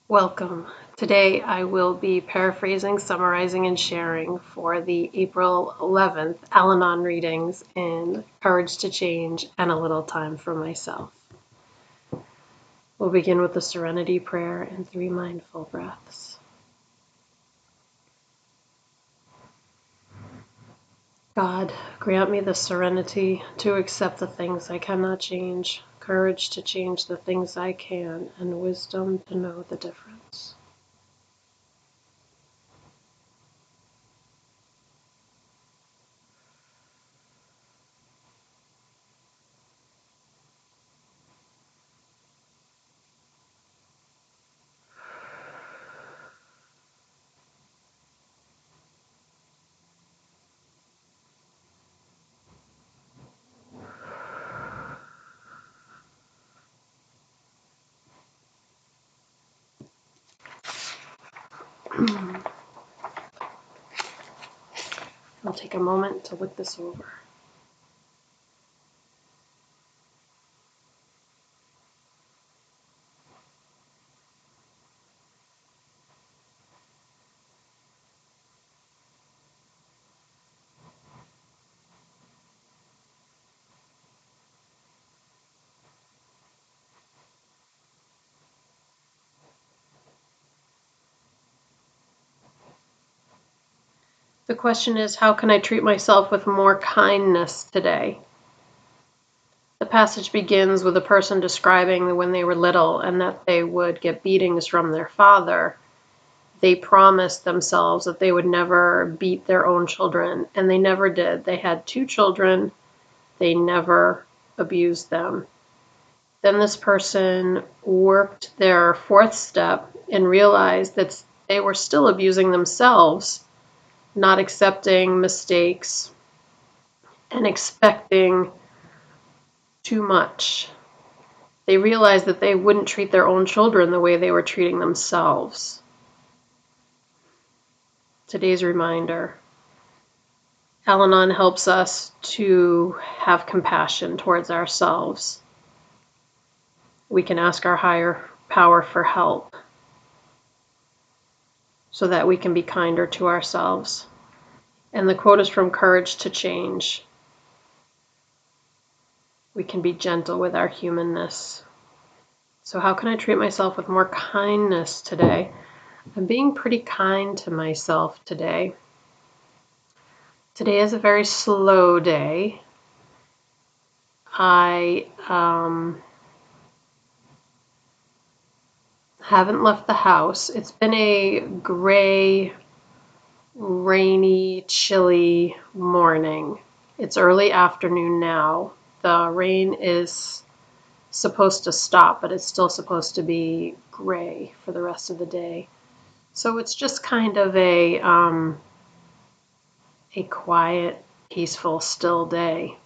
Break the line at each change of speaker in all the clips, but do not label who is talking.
Welcome. Today I will be paraphrasing, summarizing, and sharing for the April 11th Al-Anon readings in Courage to Change and a Little Time for Myself. We'll begin with the Serenity Prayer and 3 mindful breaths. God, grant me the serenity to accept the things I cannot change, courage to change the things I can, and wisdom to know the difference. I'll take a moment to look this over. The question is, how can I treat myself with more kindness today? The passage begins with a person describing when they were little and that they would get beatings from their father. They promised themselves that they would never beat their own children, and they never did. They had 2 children. They never abused them. Then this person worked their 4th step and realized that they were still abusing themselves, not accepting mistakes, and expecting too much. They realized that they wouldn't treat their own children the way they were treating themselves. Today's reminder. Al-Anon helps us to have compassion towards ourselves. We can ask our higher power for help so that we can be kinder to ourselves. And the quote is from Courage to Change. We can be gentle with our humanness. So how can I treat myself with more kindness today? I'm being pretty kind to myself today. Today is a very slow day. I haven't left the house. It's been a gray, rainy, chilly morning. It's early afternoon now. The rain is supposed to stop, but it's still supposed to be gray for the rest of the day. So it's just kind of a quiet, peaceful, still day.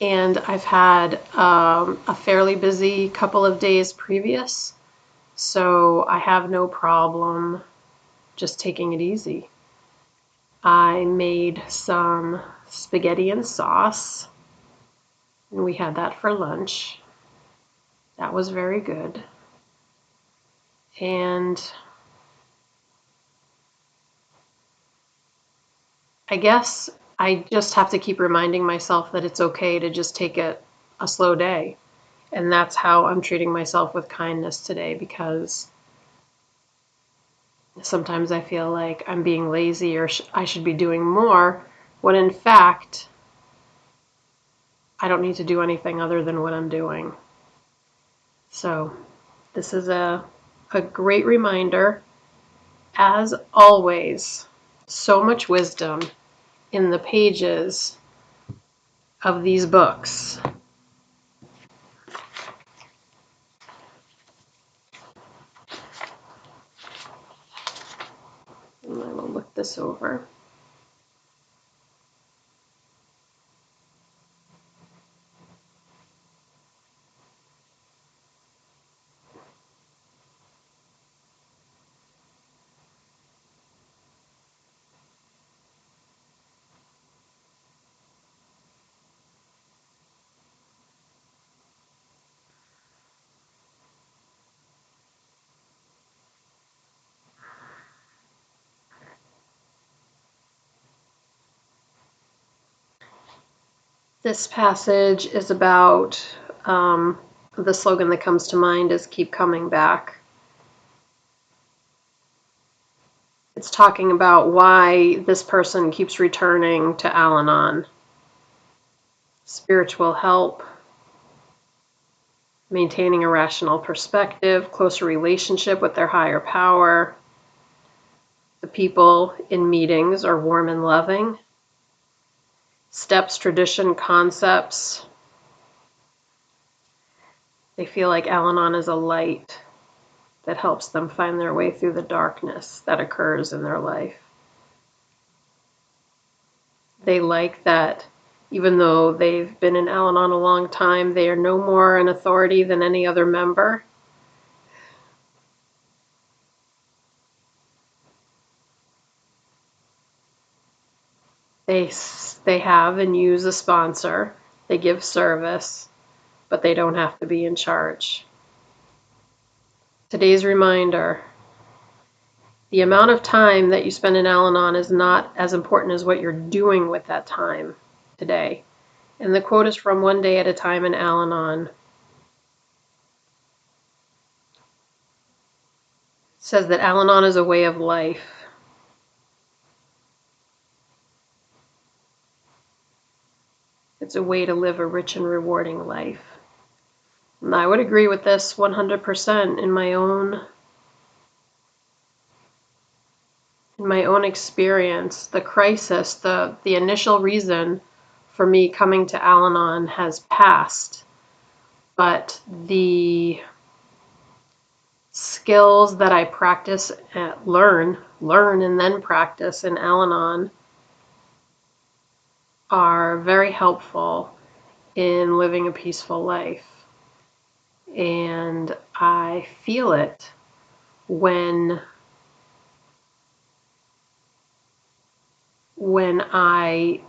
And I've had a fairly busy couple of days previous, so I have no problem just taking it easy. I made some spaghetti and sauce, and we had that for lunch. That was very good. And I guess I just have to keep reminding myself that it's okay to just take it a slow day. And that's how I'm treating myself with kindness today, because sometimes I feel like I'm being lazy or I should be doing more, when in fact, I don't need to do anything other than what I'm doing. So this is a great reminder. As always, so much wisdom in the pages of these books. And I will look this over. This passage is about, the slogan that comes to mind is keep coming back. It's talking about why this person keeps returning to Al-Anon. Spiritual help, maintaining a rational perspective, closer relationship with their higher power. The people in meetings are warm and loving. Steps, tradition, concepts. They feel like Al-Anon is a light that helps them find their way through the darkness that occurs in their life. They like that even though they've been in Al-Anon a long time, they are no more an authority than any other member. They have and use a sponsor. They give service, but they don't have to be in charge. Today's reminder: the amount of time that you spend in Al-Anon is not as important as what you're doing with that time today. And the quote is from One Day at a Time in Al-Anon. It says that Al-Anon is a way of life. It's a way to live a rich and rewarding life. And I would agree with this 100% in my own experience. The crisis, the initial reason for me coming to Al-Anon has passed, but the skills that I practice and learn and then practice in Al-Anon are very helpful in living a peaceful life. And I feel it when I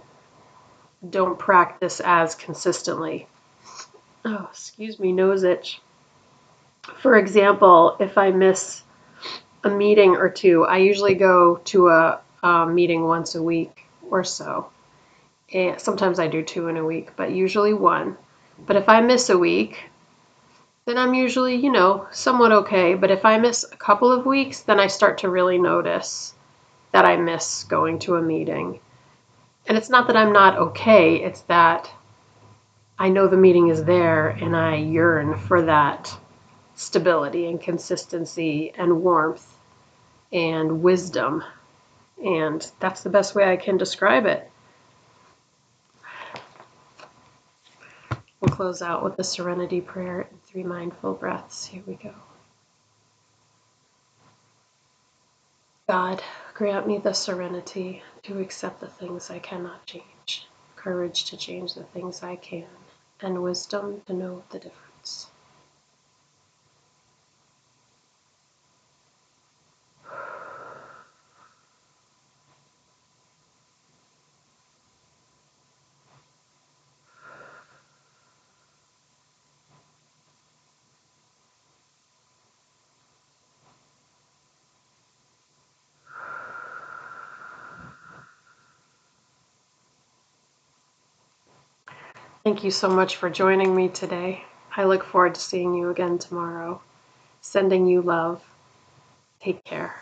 don't practice as consistently. Oh, excuse me, nose itch. For example, if I miss a meeting or two, I usually go to a meeting once a week or so. And sometimes I do 2 in a week, but usually 1. But if I miss a week, then I'm usually, somewhat okay. But if I miss a couple of weeks, then I start to really notice that I miss going to a meeting. And it's not that I'm not okay, it's that I know the meeting is there and I yearn for that stability and consistency and warmth and wisdom. And that's the best way I can describe it. We'll close out with the serenity prayer and 3 mindful breaths. Here we go. God, grant me the serenity to accept the things I cannot change, courage to change the things I can, and wisdom to know the difference. Thank you so much for joining me today. I look forward to seeing you again tomorrow. Sending you love. Take care.